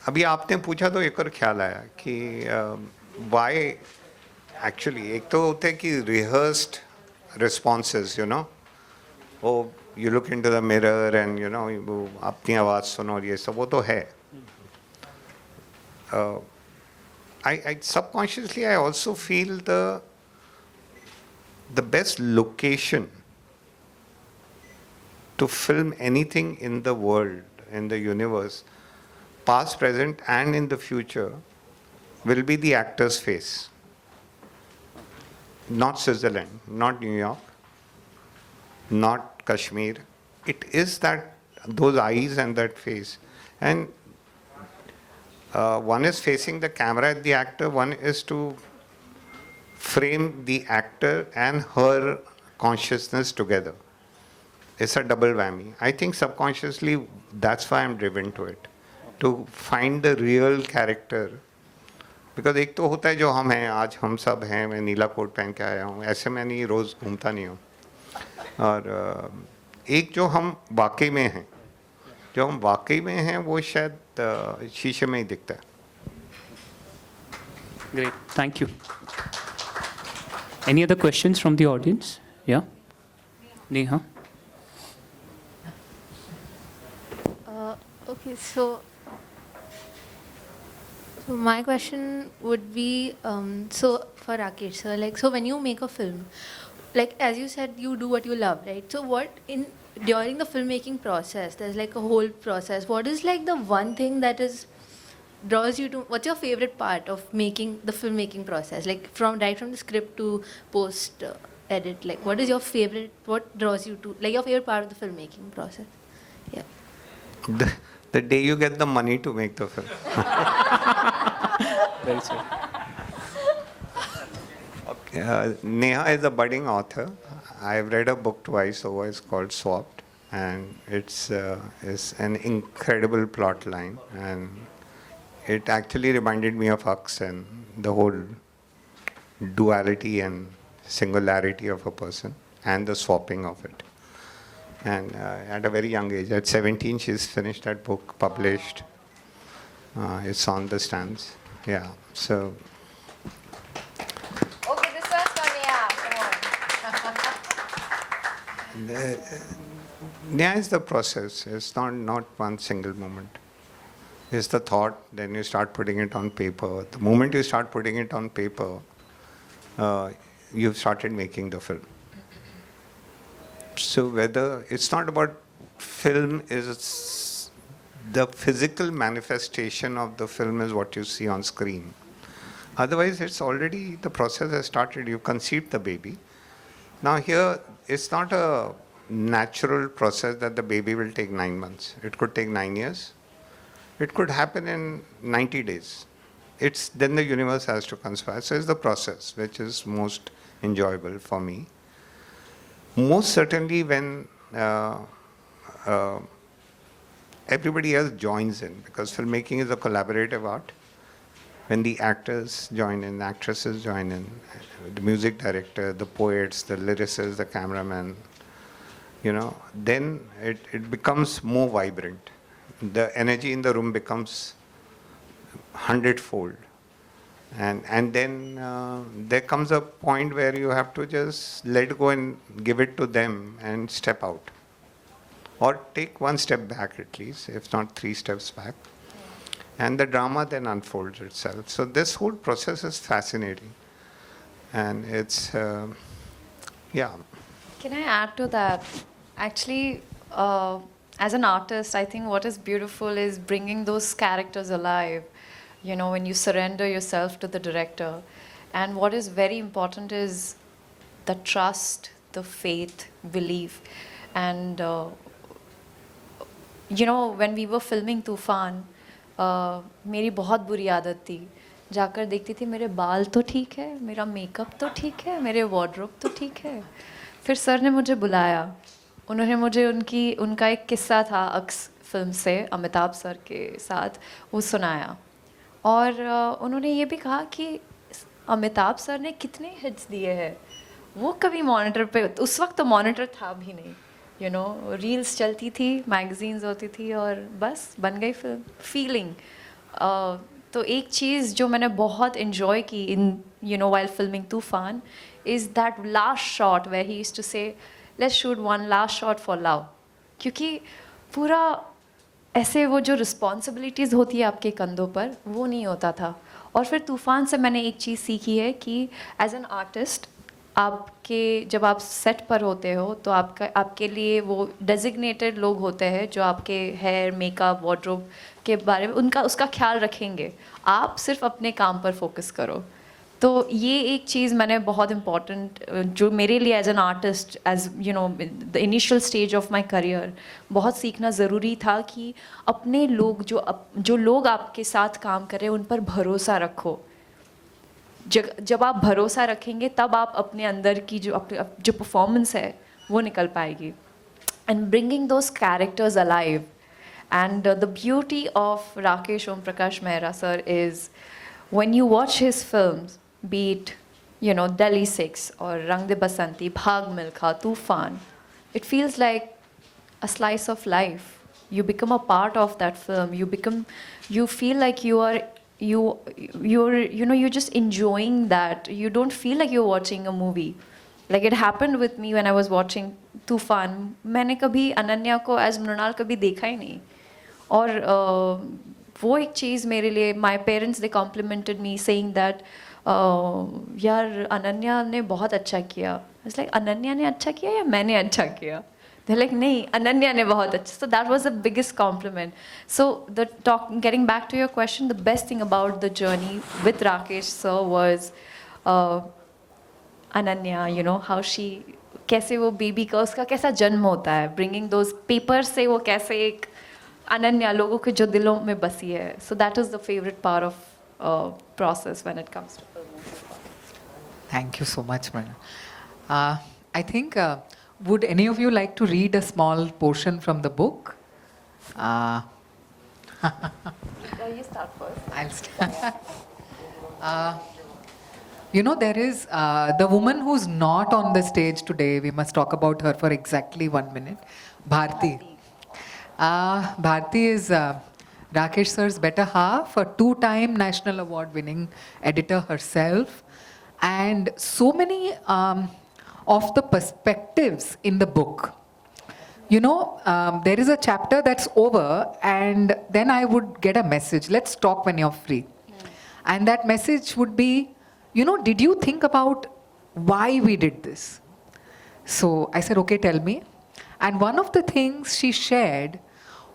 अभी आपने पूछा तो एक और ख्याल आया कि why actually एक तो होते हैं कि rehearsed responses, oh, you look into the mirror and you अपनी आवाज़ सुनो और ये सब वो तो है. I subconsciously I also feel the best location to film anything in the world, in the universe, past, present, and in the future, will be the actor's face. Not Switzerland, not New York, not Kashmir. It is those eyes and that face. And one is facing the camera at the actor, one is to frame the actor and her consciousness together. It's a double whammy. I think subconsciously that's why I'm driven to it, to find the real character. Because एक तो होता है जो हम हैं, आज हम सब हैं, मैं नीला कोट पहन के आया हूँ, ऐसे मैं नहीं रोज़ घूमता नहीं हूँ. और एक जो हम वाकई में हैं, जो हम वाकई में हैं वो शायद शीशे में ही दिखता है. Great, thank you. Any other questions from the audience? Yeah? Neha? Okay, so my question would be, so for Rakesh sir, so when you make a film, as you said, you do what you love, right? So during the filmmaking process, there's a whole process. What is the one thing that draws you to, what's your favorite part of making the filmmaking process? Right from the script to post edit, what is your favorite, what draws you to, your favorite part of the filmmaking process? Yeah. The day you get the money to make the film. Well said. Okay. Neha is a budding author. I've read a book twice over. It's called Swapped, and it's an incredible plot line, and it actually reminded me of Hux and the whole duality and singularity of a person and the swapping of it. And at a very young age, at 17, she's finished that book, published. It's on the stands. Yeah, so. Okay, this one's for Neha. Neha is the process. It's not one single moment. It's the thought, then you start putting it on paper. The moment you start putting it on paper, you've started making the film. So whether it's not about film, is the physical manifestation of the film is what you see on screen. Otherwise, it's already, the process has started. You conceived the baby. Now here, it's not a natural process that the baby will take 9 months. It could take 9 years. It could happen in 90 days. It's then the universe has to conspire. So it's the process which is most enjoyable for me. Most certainly when everybody else joins in, because filmmaking is a collaborative art. When the actors join in, actresses join in, the music director, the poets, the lyricists, the cameraman, then it becomes more vibrant. The energy in the room becomes 100-fold. And then there comes a point where you have to just let go and give it to them and step out. Or take one step back at least, if not 3 steps back. And the drama then unfolds itself. So this whole process is fascinating. And it's, yeah. Can I add to that? Actually, as an artist, I think what is beautiful is bringing those characters alive. When you surrender yourself to the director. And what is very important is the trust, the faith, belief. And, when we were filming Tufan, मेरी बहुत बुरी आदत थी. जाकर देखती थी मेरे बाल तो ठीक है, मेरा मेकअप तो ठीक है, मेरे वार्डरोब तो ठीक है. फिर सर ने मुझे बुलाया. उन्होंने मुझे उनका एक किस्सा था अक्स फिल्म से अमिताभ सर के साथ वो सुनाया. और उन्होंने ये भी कहा कि अमिताभ सर ने कितने हिट्स दिए हैं. वो कभी मॉनिटर पे, उस वक्त तो मॉनिटर था भी नहीं. रील्स चलती थी, मैगजीन्स होती थी और बस बन गई फिल्म. फीलिंग. तो एक चीज़ जो मैंने बहुत इन्जॉय की in while filming Toofaan is that last shot where he used to say let's shoot one last shot for love. क्योंकि पूरा ऐसे वो जो रिस्पॉन्सिबिलिटीज़ होती है आपके कंधों पर वो नहीं होता था. और फिर तूफ़ान से मैंने एक चीज़ सीखी है कि एज एन आर्टिस्ट जब आप सेट पर होते हो तो आपके लिए वो डेजिग्नेटेड लोग होते हैं जो आपके हेयर, मेकअप, वार्डरोब के बारे में उसका ख्याल रखेंगे. आप सिर्फ अपने काम पर फोकस करो. तो ये एक चीज़ मैंने बहुत इम्पॉर्टेंट जो मेरे लिए as an artist as the initial stage of my career बहुत सीखना ज़रूरी था कि अपने लोग जो लोग आपके साथ काम कर रहे हैं उन पर भरोसा रखो. जब आप भरोसा रखेंगे तब आप अपने अंदर की जो परफॉर्मेंस है वो निकल पाएगी. And bringing those characters alive. And the beauty of Rakesh Om Prakash Mehra sir is when you watch his films, be it Delhi 6 or Rang De Basanti, Bhag Milkha, Tufan, it feels like a slice of life. You become a part of that film. You feel like you're just enjoying that. You don't feel like you're watching a movie. Like it happened with me when I was watching Tufan. मैंने कभी अनन्या को as Mrinal कभी देखा ही नहीं. और वो एक चीज़ मेरे लिए, my parents they complimented me saying that यार अनन्या ने बहुत अच्छा किया. इट्स लाइक अनन्या ने अच्छा किया या मैंने अच्छा किया. They're like, नहीं, अनन्या ने बहुत अच्छा. So that was the biggest compliment. So getting back to your question, the best thing about the journey with Rakesh sir was Ananya, how she, कैसे वो बेबी का उसका कैसा जन्म होता है, bringing those papers से वो कैसे एक अनन्या लोगों के जो दिलों में बसी है. So that is the favorite part of process when it comes to film. Thank you so much, Mrunal. I think, would any of you like to read a small portion from the book? You start first. I'll start. There is the woman who's not on the stage today. We must talk about her for exactly 1 minute. Bharti. Bharti is Rakesh sir's better half, a 2-time National Award winning editor herself, and so many of the perspectives in the book. There is a chapter that's over and then I would get a message, let's talk when you're free. And that message would be, did you think about why we did this? So I said, okay, tell me. And one of the things she shared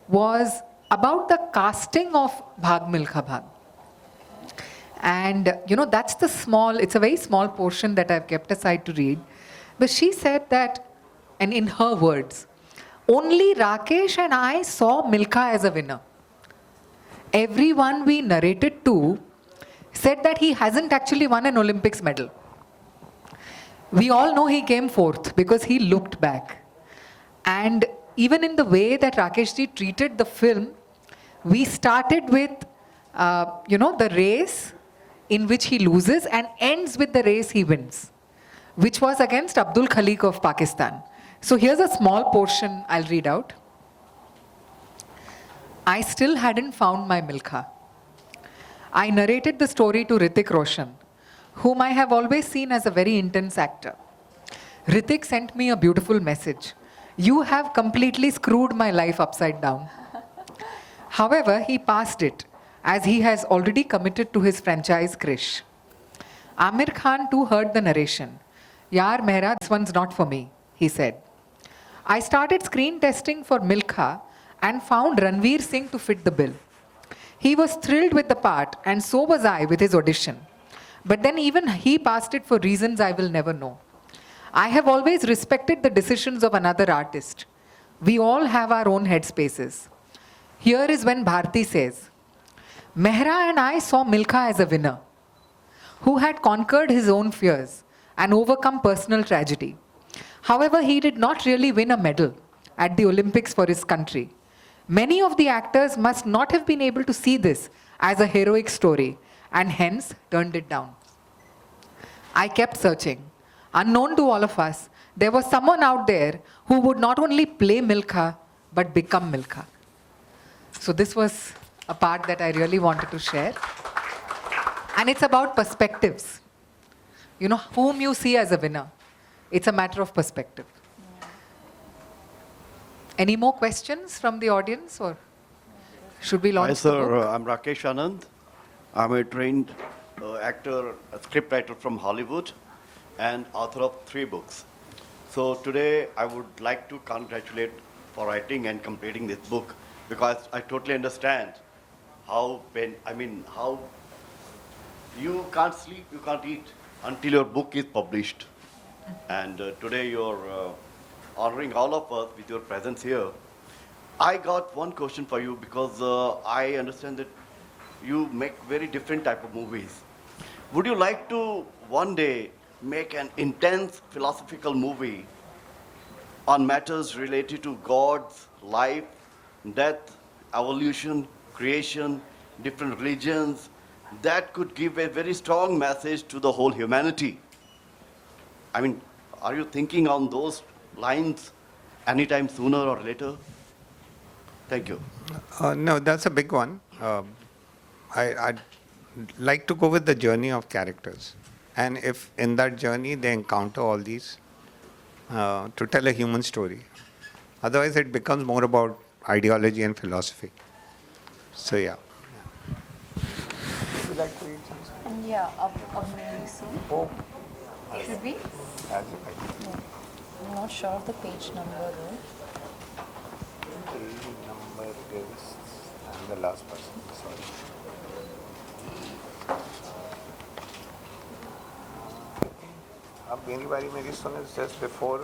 was about the casting of Bhag Milkha Bhag. And, that's it's a very small portion that I've kept aside to read. But she said that, and in her words, only Rakesh and I saw Milkha as a winner. Everyone we narrated to said that he hasn't actually won an Olympics medal. We all know he came fourth because he looked back. And even in the way that Rakesh ji treated the film, we started with, the race in which he loses and ends with the race he wins, which was against Abdul Khalik of Pakistan. So here's a small portion I'll read out. I still hadn't found my Milkha. I narrated the story to Hrithik Roshan, whom I have always seen as a very intense actor. Hrithik sent me a beautiful message. You have completely screwed my life upside down. However, he passed it, as he has already committed to his franchise Krish. Amir Khan too heard the narration. Yaar Mehra, this one's not for me, he said. I started screen testing for Milkha and found Ranveer Singh to fit the bill. He was thrilled with the part, and so was I with his audition. But then even he passed it for reasons I will never know. I have always respected the decisions of another artist. We all have our own headspaces. Here is when Bharti says, Mehra and I saw Milkha as a winner, who had conquered his own fears and overcome personal tragedy. However, he did not really win a medal at the Olympics for his country. Many of the actors must not have been able to see this as a heroic story and hence turned it down. I kept searching. Unknown to all of us, there was someone out there who would not only play Milkha, but become Milkha. So this was a part that I really wanted to share. And it's about perspectives. Whom you see as a winner. It's a matter of perspective. Any more questions from the audience, or should we launch Hi, the sir. book? I'm Rakesh Anand. I'm a trained actor, a scriptwriter from Hollywood, and author of 3 books. So today, I would like to congratulate for writing and completing this book, because I totally understand how you can't sleep, you can't eat until your book is published. And today you're honoring all of us with your presence here. I got one question for you, because I understand that you make very different type of movies. Would you like to one day make an intense philosophical movie on matters related to God's life, death, evolution, creation, different religions, that could give a very strong message to the whole humanity? Are you thinking on those lines anytime sooner or later? Thank you. No, that's a big one. I'd like to go with the journey of characters. And if in that journey they encounter all these, to tell a human story. Otherwise, it becomes more about ideology and philosophy. So, yeah. Would you like to read something? And yeah, up very soon. Oh, Should we? as you like. No. I'm not sure of the page number though. Page number is, I'm the last person, sorry. अब मेरी बारी मेरी सुन is just before.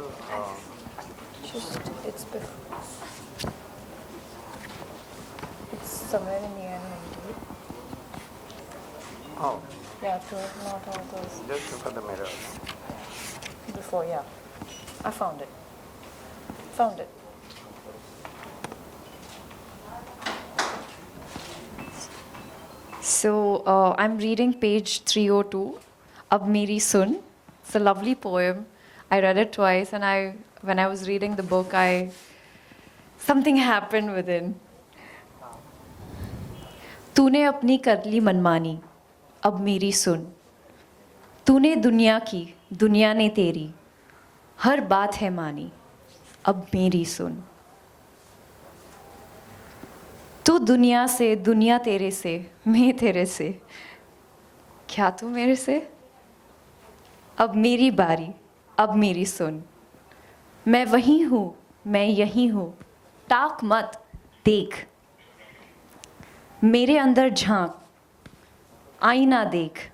It's before. It's somewhere in the end, maybe. Oh, Yeah, not all those. just before the mirror. Before, yeah. I found it. Found it. So I'm reading page 302, Ab Meri Sun. It's a lovely poem. I read it twice, and when I was reading the book, something happened within. तूने अपनी कर ली मनमानी, अब मेरी सुन. तूने दुनिया की, दुनिया ने तेरी, हर बात है मानी, अब मेरी सुन. तू दुनिया से, दुनिया तेरे से, मैं तेरे से, क्या तू मेरे से? अब मेरी बारी, अब मेरी सुन. मैं वहीं हूँ, मैं यहीं हूँ, ताक मत, देख. मेरे अंदर झांक, आईना देख,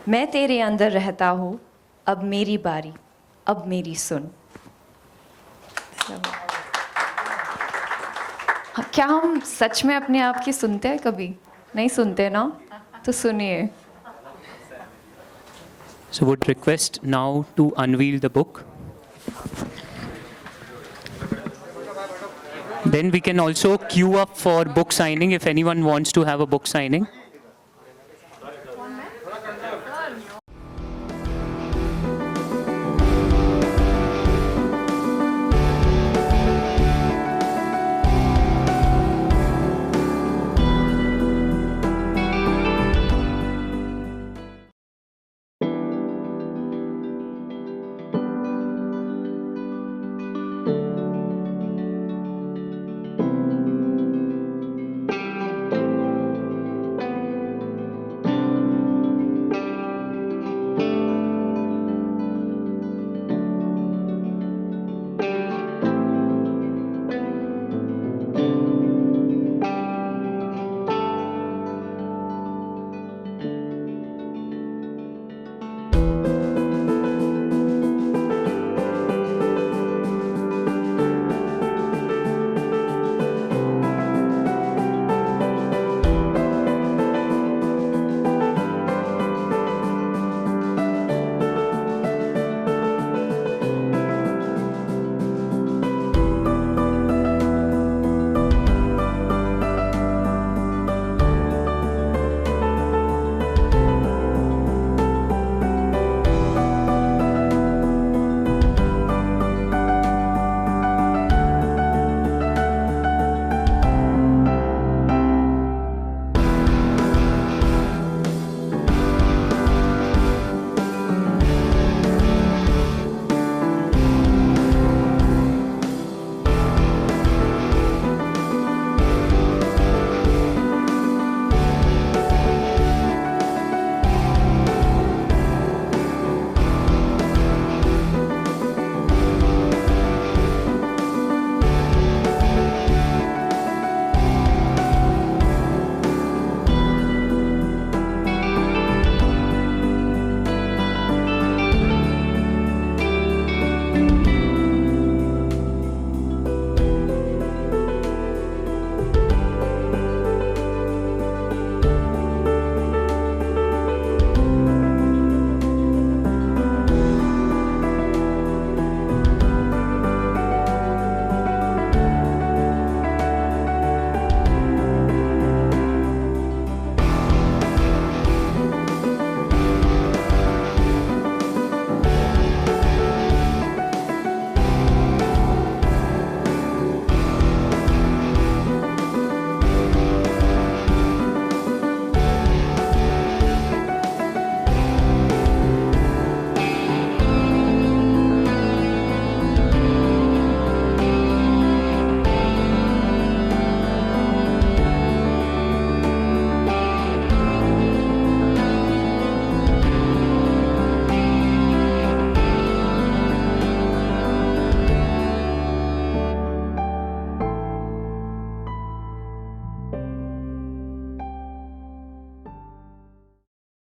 मैं तेरे अंदर रहता हूँ, अब मेरी बारी, अब मेरी सुन. क्या हम सच में अपने आप की सुनते हैं कभी? नहीं सुनते ना? तो सुनिए. So would request now to unveil the book. Then we can also queue up for book signing if anyone wants to have a book signing.